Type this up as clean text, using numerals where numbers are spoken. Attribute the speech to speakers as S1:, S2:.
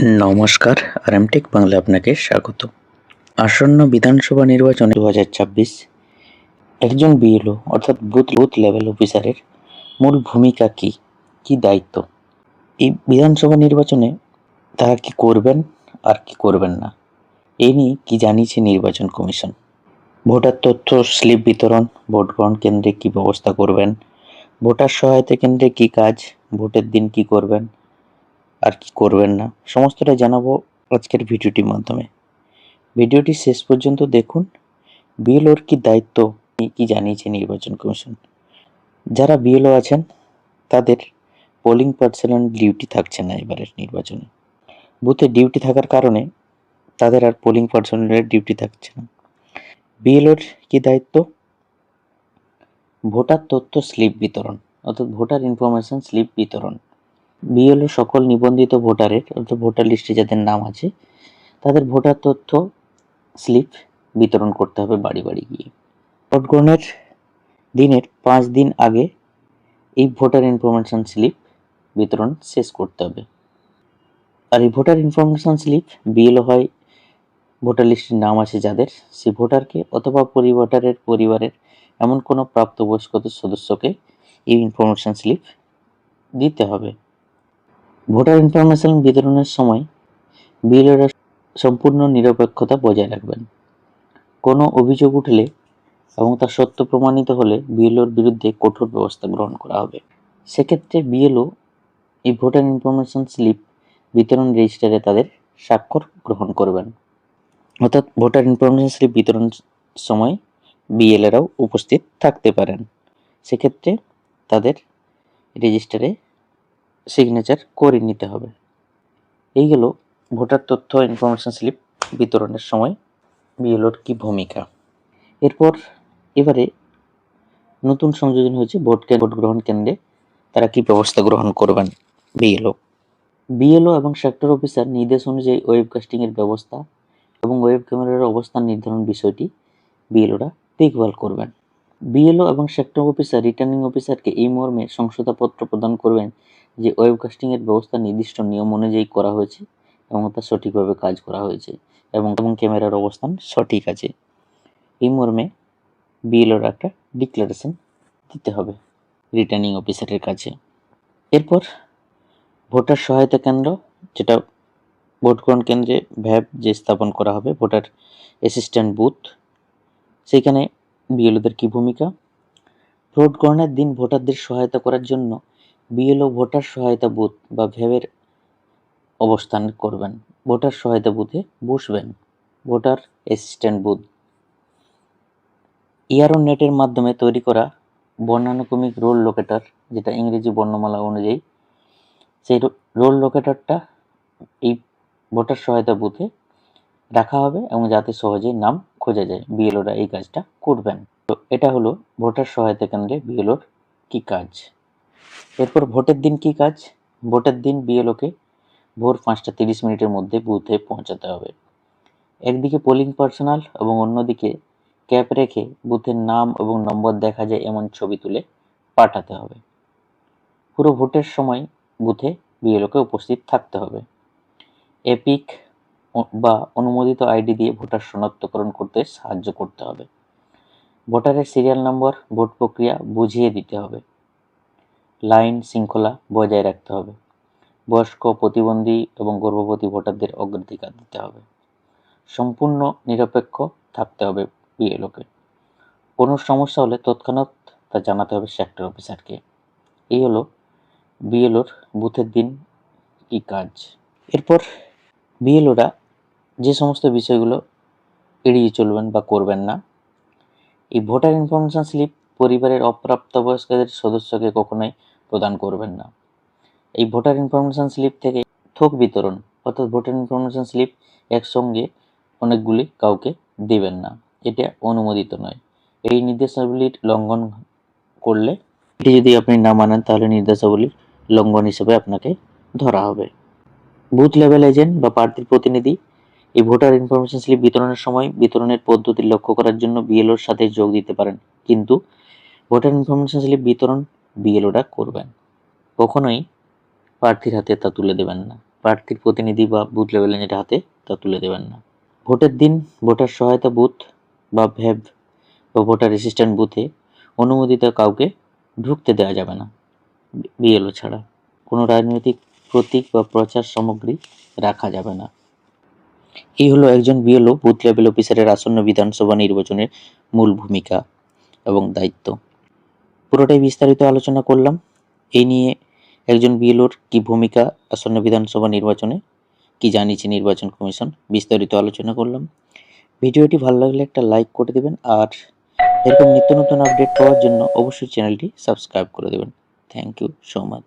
S1: নমস্কার, আরএমটেক বাংলা আপনাকে স্বাগত। আসন্ন বিধানসভা নির্বাচন 2026 একজন বিএলও অর্থাৎ বুথ লেভেল অফিসারের মূল ভূমিকা কি দায়িত্ব, এই বিধানসভা নির্বাচনে তারা কি করবেন আর কি করবেন না, এই নিয়ে কি জানিয়েছে নির্বাচন কমিশন। ভোটার তথ্য স্লিপ বিতরণ, ভোট গ্রহণ কেন্দ্রে কি ব্যবস্থা করবেন, ভোটার সহায়তা কেন্দ্রে কি কাজ, ভোটের দিন কি করবেন আর কি করবেন না, সমস্তটা জানাবো আজকের ভিডিওটির মাধ্যমে। ভিডিওটি শেষ পর্যন্ত দেখুন। বিএলওর কি দায়িত্ব কি জানিয়েছে নির্বাচন কমিশন। যারা বিএলও আছেন তাদের পোলিং পার্সোনাল ডিউটি থাকছে না এবারের নির্বাচনে। বুথে ডিউটি থাকার কারণে তাদের আর পোলিং পার্সোনালের ডিউটি থাকছে না। বিএলওর কি দায়িত্ব? ভোটার তথ্য স্লিপ বিতরণ অর্থাৎ ভোটার ইনফরমেশন স্লিপ বিতরণ। বিএলও সকল নিবন্ধিত ভোটারের অর্থাৎ ভোটার লিস্টে যাদের নাম আছে তাদের ভোটার তথ্য স্লিপ বিতরণ করতে হবে বাড়ি বাড়ি গিয়ে। ভোট গ্রহণের দিনের 5 দিন আগে এই ভোটার ইনফরমেশন স্লিপ বিতরণ শেষ করতে হবে। আর এই ভোটার ইনফরমেশন স্লিপ বিএলও হয় ভোটার লিস্টের নাম আছে যাদের, সেই ভোটারকে অথবা পরিবারের এমন কোনো প্রাপ্তবয়স্ক সদস্যকে এই ইনফরমেশন স্লিপ দিতে হবে। ভোটার ইনফরমেশন বিতরণের সময় বিএলওরা সম্পূর্ণ নিরপেক্ষতা বজায় রাখবেন। কোনো অভিযোগ উঠলে এবং তা সত্য প্রমাণিত হলে বিএলওর বিরুদ্ধে কঠোর ব্যবস্থা গ্রহণ করা হবে। সেক্ষেত্রে বিএলও এই ভোটার ইনফরমেশন স্লিপ বিতরণ রেজিস্টারে তাদের স্বাক্ষর গ্রহণ করবেন। অর্থাৎ ভোটার ইনফরমেশন স্লিপ বিতরণ সময় বিএলএরাও উপস্থিত থাকতে পারেন। সেক্ষেত্রে তাদের রেজিস্টারে সিগনেচার করে নিতে হবে। এই গেল ভোটার তথ্য ইনফরমেশন স্লিপ বিতরণের সময় বিএলওর কি ভূমিকা। এবারে নতুন সংযোজন হয়েছে ভোট গ্রহণ কেন্দ্রে তারা কি ব্যবস্থা গ্রহণ করবেন। বিএলও এবং সেক্টর অফিসার নির্দেশ অনুযায়ী ওয়েবকাস্টিং এর ব্যবস্থা এবং ওয়েব ক্যামেরার অবস্থান নির্ধারণ বিষয়টি বিএলওরা দেখভাল করবেন। বিএলও এবং সেক্টর অফিসার রিটার্নিং অফিসারকে এই মর্মে শংসাপত্র প্রদান করবেন যে ওয়েবকাস্টিং এর ব্যবস্থা নির্দিষ্ট নিয়ম অনুযায়ী করা হয়েছে এবং তা সঠিকভাবে কাজ করা হয়েছে এবং ক্যামেরার অবস্থান সঠিক আছে। এই মর্মে বিএলওর একটা ডিক্লারেশন দিতে হবে রিটার্নিং অফিসারের কাছে। এরপর ভোটার সহায়তা কেন্দ্র, যেটা ভোট গ্রহণ কেন্দ্রে ভ্যাব যে স্থাপন করা হবে, ভোটার অ্যাসিস্ট্যান্ট বুথ, সেখানে বিএলওদের কি ভূমিকা। ভোট গ্রহণের দিন ভোটারদের সহায়তা করার জন্য বিএলও ভোটার সহায়তা বুথ বা ভ্যাবের অবস্থান করবেন, ভোটার সহায়তা বুথে বসবেন। ভোটার অ্যাসিস্ট্যান্ট বুথ ইয়ারো নেটের মাধ্যমে তৈরি করা বর্ণানুক্রমিক রোল লোকেটর, যেটা ইংরেজি বর্ণমালা অনুযায়ী, সেই রোল লোকেটরটা এই ভোটার সহায়তা বুথে রাখা হবে এবং যাতে সহজেই নাম খোঁজা যায়। বিএলওরা এই কাজটা করবেন। তো এটা হলো ভোটার সহায়তা কেন্দ্রে বিএলওর কি কাজ। এরপর ভোটের দিন কি কাজ। ভোটের দিন বিএলওকে ভোর 5:30 মধ্যে বুথে পৌঁছাতে হবে। একদিকে পোলিং পার্সোনাল এবং অন্যদিকে ক্যাপ রেখে বুথের নাম এবং নম্বর দেখা যায় এমন ছবি তুলে পাঠাতে হবে। পুরো ভোটের সময় বুথে বিএলওকে উপস্থিত থাকতে হবে। এপিক বা অনুমোদিত আইডি দিয়ে ভোটার শনাক্তকরণ করতে সাহায্য করতে হবে। ভোটারের সিরিয়াল নম্বর, ভোট প্রক্রিয়া বুঝিয়ে দিতে হবে। লাইন শৃঙ্খলা বজায় রাখতে হবে। বয়স্ক, প্রতিবন্ধী এবং গর্ভবতী ভোটারদের অগ্রাধিকার দিতে হবে। সম্পূর্ণ নিরপেক্ষ থাকতে হবে বিএলওকে। কোনো সমস্যা হলে তৎক্ষণাৎ তা জানাতে হবে সেক্টর অফিসারকে। এই হলো বিএলওর বুথের দিন কি কাজ। এরপর বিএলওরা যে সমস্ত বিষয়গুলো এড়িয়ে চলবেন বা করবেন না। এই ভোটার ইনফরমেশন স্লিপ পরিবারের অপ্রাপ্তবয়স্কদের সদস্যকে কখনোই প্রদান করবেন না। এই ভোটার ইনফরমেশন স্লিপ থেকে থোক বিতরণ অর্থাৎ ভোটার ইনফরমেশন স্লিপ একসঙ্গে অনেকগুলি কাউকে দেবেন না, এটা অনুমোদিত নয়। এই নির্দেশাবলীর লঙ্ঘন করলে, এটি যদি আপনি না মানেন তাহলে নির্দেশাবলীর লঙ্ঘন হিসেবে আপনাকে ধরা হবে। বুথ লেভেল এজেন্ট বা প্রার্থীর প্রতিনিধি এই ভোটার ইনফরমেশন স্লিপ বিতরণের সময় বিতরণের পদ্ধতি লক্ষ্য করার জন্য বিএলওর সাথে যোগ দিতে পারেন, কিন্তু ভোটার ইনফরমেশন স্লিপ বিতরণ বিএলওরা করবেন, কখনোই প্রার্থীর হাতে তা তুলে দেবেন না। প্রার্থীর প্রতিনিধি বা বুথ লেভেলে যেটা হাতে তা তুলে দেবেন না। ভোটের দিন ভোটার সহায়তা বুথ বা ভ্যাব বা ভোটার অ্যাসিস্ট্যান্ট বুথে অনুমোদিত কাউকে ঢুকতে দেওয়া যাবে না বিএলও ছাড়া। কোনো রাজনৈতিক প্রতীক বা প্রচার সামগ্রী রাখা যাবে না। এই হলো একজন বিএলও বুথ লেভেল অফিসারের আসন্ন বিধানসভা নির্বাচনের মূল ভূমিকা এবং দায়িত্ব। পুরোটাই বিস্তারিত আলোচনা করলাম। এই নিয়ে একজন বিএলওর কি ভূমিকা আসন্ন বিধানসভা নির্বাচনে, কি জানিয়েছে নির্বাচন কমিশন, বিস্তারিত আলোচনা করলাম। ভিডিওটি ভালো লাগলে একটা লাইক করে দেবেন, আর এরকম নিত্য নতুন আপডেট পাওয়ার জন্য অবশ্যই চ্যানেলটি সাবস্ক্রাইব করে দেবেন। Thank you so much.